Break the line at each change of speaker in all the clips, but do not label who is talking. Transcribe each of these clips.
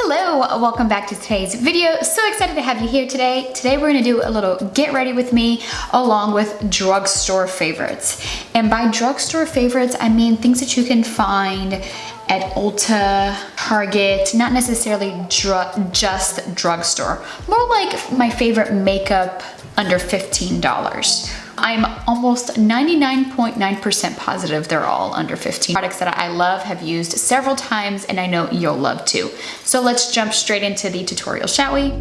Hello, welcome back to today's video. So excited to have you here today. Today we're gonna do a little get ready with me along with drugstore favorites. And by drugstore favorites, I mean things that you can find at Ulta, Target, not necessarily just drugstore. More like my favorite makeup under $15. I'm almost 99.9% positive they're all under 15. Products that I love, have used several times, and I know you'll love too. So let's jump straight into the tutorial, shall we?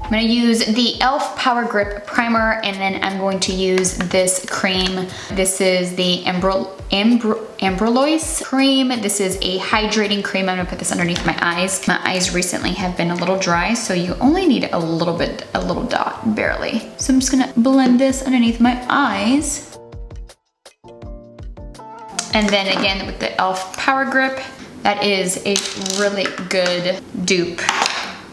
I'm gonna use the e.l.f. Power Grip Primer, and then I'm going to use this cream. This is the Ambroise cream. This is a hydrating cream. I'm gonna put this underneath my eyes. My eyes recently have been a little dry, so you only need a little dot, barely. So I'm just gonna blend this underneath my eyes. And then again with the e.l.f. Power Grip, that is a really good dupe,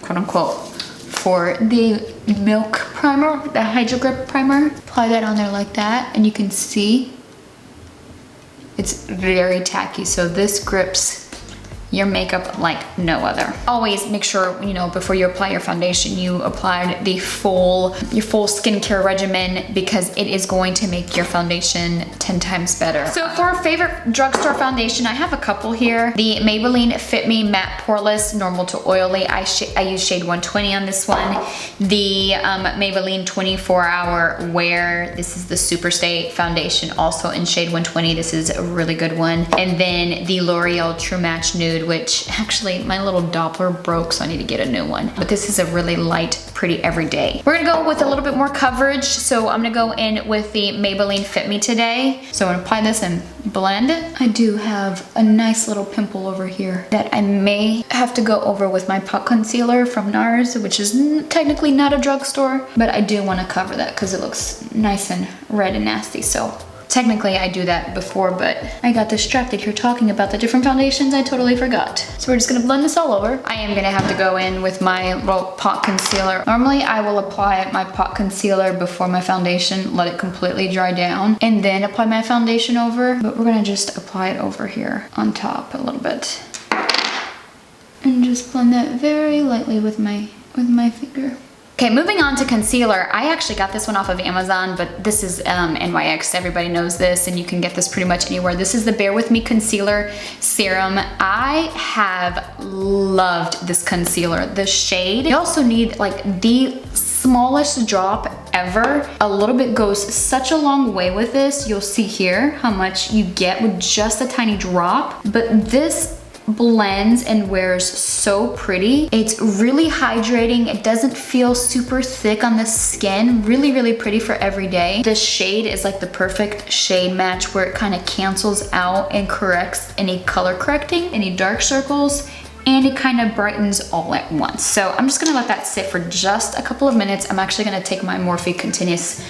quote unquote, for the Milk Primer, the Hydro Grip Primer. Apply that on there like that, and you can see it's very tacky, so this grips your makeup like no other. Always make sure, you know, before you apply your foundation, you applied your full skincare regimen, because it is going to make your foundation 10 times better. So for a favorite drugstore foundation, I have a couple here. The Maybelline Fit Me Matte Poreless Normal to Oily. I use shade 120 on this one. The Maybelline 24 Hour Wear. This is the Superstay foundation, also in shade 120. This is a really good one. And then the L'Oreal True Match Nude, which actually my little Doppler broke, so I need to get a new one. But this is a really light, pretty everyday. We're gonna go with a little bit more coverage, so I'm gonna go in with the Maybelline Fit Me today. So I'm gonna apply this and blend it. I do have a nice little pimple over here that I may have to go over with my pot concealer from NARS, which is technically not a drugstore, but I do wanna cover that because it looks nice and red and nasty. So technically I do that before, but I got distracted here talking about the different foundations. I totally forgot. So we're just gonna blend this all over. I am gonna have to go in with my little pot concealer. Normally I will apply my pot concealer before my foundation, let it completely dry down, and then apply my foundation over, but we're gonna just apply it over here on top a little bit. And just blend that very lightly with my finger. Okay, moving on to concealer. I actually got this one off of Amazon, but this is NYX. Everybody knows this, and you can get this pretty much anywhere. This is the Bare With Me Concealer Serum. I have loved this concealer. The shade, you also need like the smallest drop ever. A little bit goes such a long way with this. You'll see here how much you get with just a tiny drop, but this blends and wears so pretty. It's really hydrating. It doesn't feel super thick on the skin. Really, really pretty for every day. The shade is like the perfect shade match where it kind of cancels out and corrects any color correcting, any dark circles, and it kind of brightens all at once. So I'm just gonna let that sit for just a couple of minutes. I'm actually gonna take my Morphe Continuous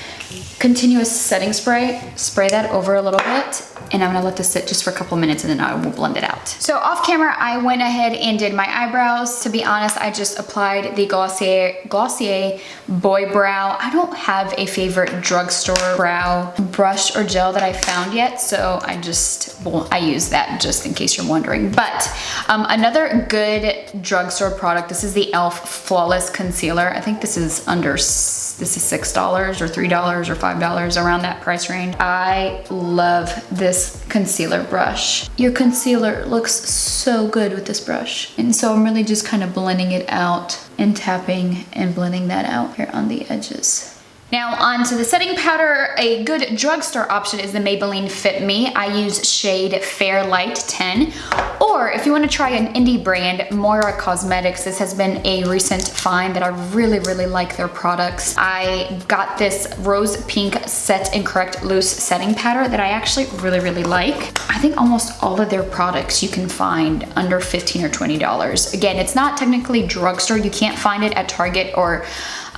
Setting Spray, spray that over a little bit, and I'm gonna let this sit just for a couple of minutes, and then I will blend it out. So off camera, I went ahead and did my eyebrows. To be honest, I just applied the Glossier Boy Brow. I don't have a favorite drugstore brow brush or gel that I found yet, so I use that just in case you're wondering. But another good drugstore product, this is the e.l.f. Flawless Concealer. I think this is $6 or $3 or $5, around that price range. I love this concealer brush. Your concealer looks so good with this brush. And so I'm really just kind of blending it out and tapping and blending that out here on the edges. Now onto the setting powder. A good drugstore option is the Maybelline Fit Me. I use shade Fair Light 10. Or if you want to try an indie brand, Moira Cosmetics, this has been a recent find that I really, really like their products. I got this Rose Pink Set and Correct Loose Setting Powder that I actually really, really like. I think almost all of their products you can find under $15 or $20. Again, it's not technically drugstore. You can't find it at Target or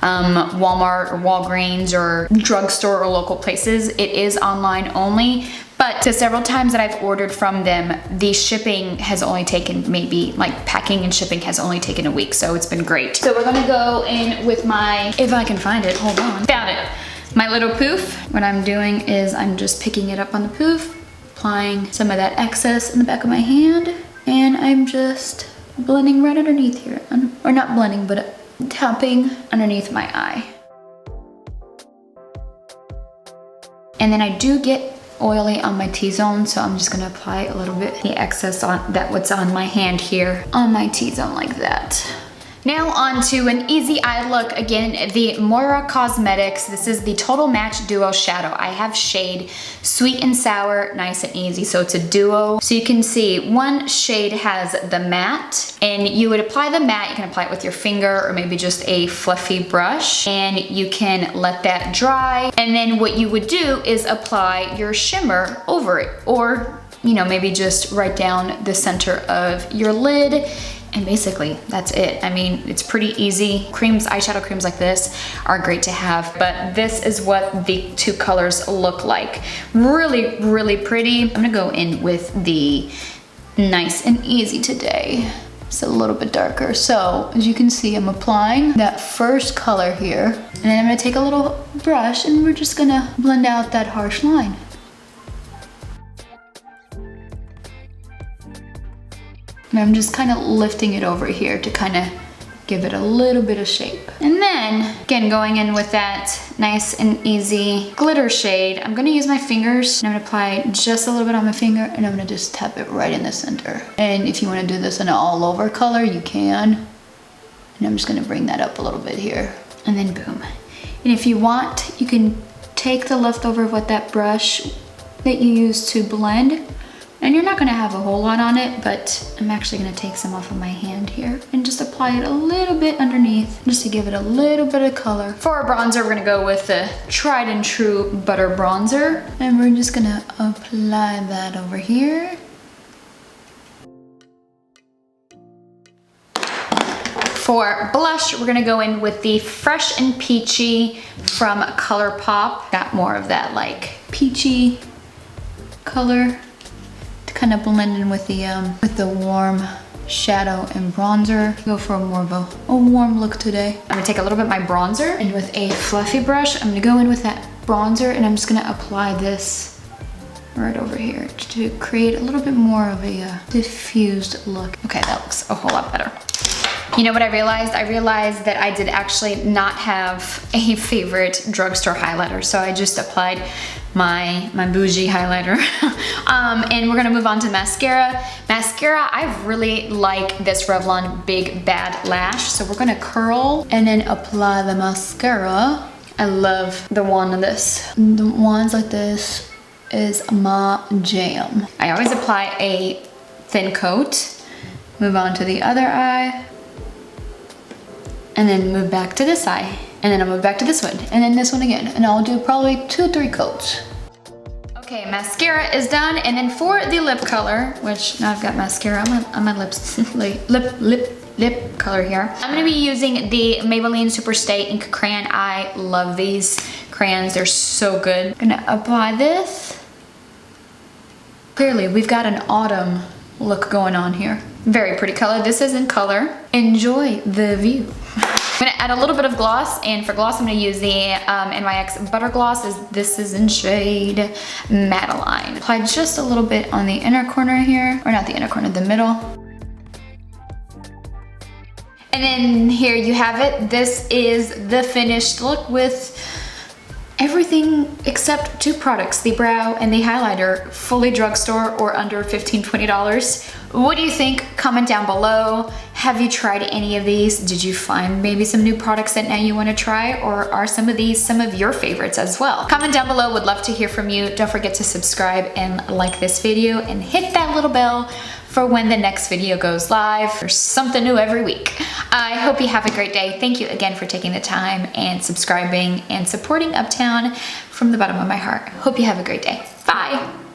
Walmart or Walgreens or drugstore or local places. It is online only, but the several times that I've ordered from them, the shipping has only taken maybe, like packing and shipping has only taken a week, so it's been great. So we're gonna go in with my, if I can find it, hold on, found it. My little poof, what I'm doing is I'm just picking it up on the poof, applying some of that excess in the back of my hand, and I'm just blending right underneath here. Or not blending, but tapping underneath my eye. And then I do get oily on my T-zone, so I'm just gonna apply a little bit the excess on that what's on my hand here on my T-zone like that. Now on to an easy eye look. Again, the Moira Cosmetics. This is the Total Match Duo Shadow. I have shade Sweet and Sour, nice and easy. So it's a duo. So you can see one shade has the matte, and you would apply the matte. You can apply it with your finger or maybe just a fluffy brush, and you can let that dry. And then what you would do is apply your shimmer over it, or maybe just right down the center of your lid. And basically, that's it. I mean, it's pretty easy. Creams, eyeshadow creams like this are great to have, but this is what the two colors look like. Really, really pretty. I'm gonna go in with the Nice and Easy today. It's a little bit darker. So, as you can see, I'm applying that first color here. And then I'm gonna take a little brush and we're just gonna blend out that harsh line. And I'm just kind of lifting it over here to kind of give it a little bit of shape. And then, again, going in with that Nice and Easy glitter shade, I'm gonna use my fingers, and I'm gonna apply just a little bit on my finger, and I'm gonna just tap it right in the center. And if you wanna do this in an all over color, you can. And I'm just gonna bring that up a little bit here, and then boom. And if you want, you can take the leftover with that brush that you used to blend, and you're not gonna have a whole lot on it, but I'm actually gonna take some off of my hand here and just apply it a little bit underneath just to give it a little bit of color. For our bronzer, we're gonna go with the tried and true butter bronzer, and we're just gonna apply that over here. For blush, we're gonna go in with the Fresh and Peachy from ColourPop. Got more of that like peachy color to kind of blend in with the warm shadow and bronzer. Go for more of a warm look today. I'm gonna take a little bit of my bronzer, and with a fluffy brush, I'm gonna go in with that bronzer, and I'm just gonna apply this right over here to create a little bit more of a diffused look. Okay, that looks a whole lot better. You know what I realized? I realized that I did actually not have a favorite drugstore highlighter, so I just applied my bougie highlighter. And we're gonna move on to mascara. Mascara, I really like this Revlon Big Bad Lash, so we're gonna curl and then apply the mascara. I love the wand of this. The wands like this is my jam. I always apply a thin coat, move on to the other eye, and then move back to this eye. And then I'll move back to this one, and then this one again. And I'll do probably 2-3 coats. Okay, mascara is done. And then for the lip color, which now I've got mascara on my lips, lip color here. I'm gonna be using the Maybelline Super Stay Ink Crayon. I love these crayons, they're so good. I'm gonna apply this. Clearly, we've got an autumn look going on here. Very pretty color. This is in color. Enjoy the view. I'm gonna add a little bit of gloss, and for gloss I'm gonna use the NYX Butter Gloss. This is in shade Madeline. Apply just a little bit on the inner corner here, or not the inner corner, the middle. And then here you have it. This is the finished look with everything except 2 products, the brow and the highlighter, fully drugstore or under $15–20. What do you think? Comment down below. Have you tried any of these? Did you find maybe some new products that now you want to try, or are some of these some of your favorites as well? Comment down below, would love to hear from you. Don't forget to subscribe and like this video and hit that little bell for when the next video goes live. There's something new every week. I hope you have a great day. Thank you again for taking the time and subscribing and supporting Uptown from the bottom of my heart. Hope you have a great day. Bye.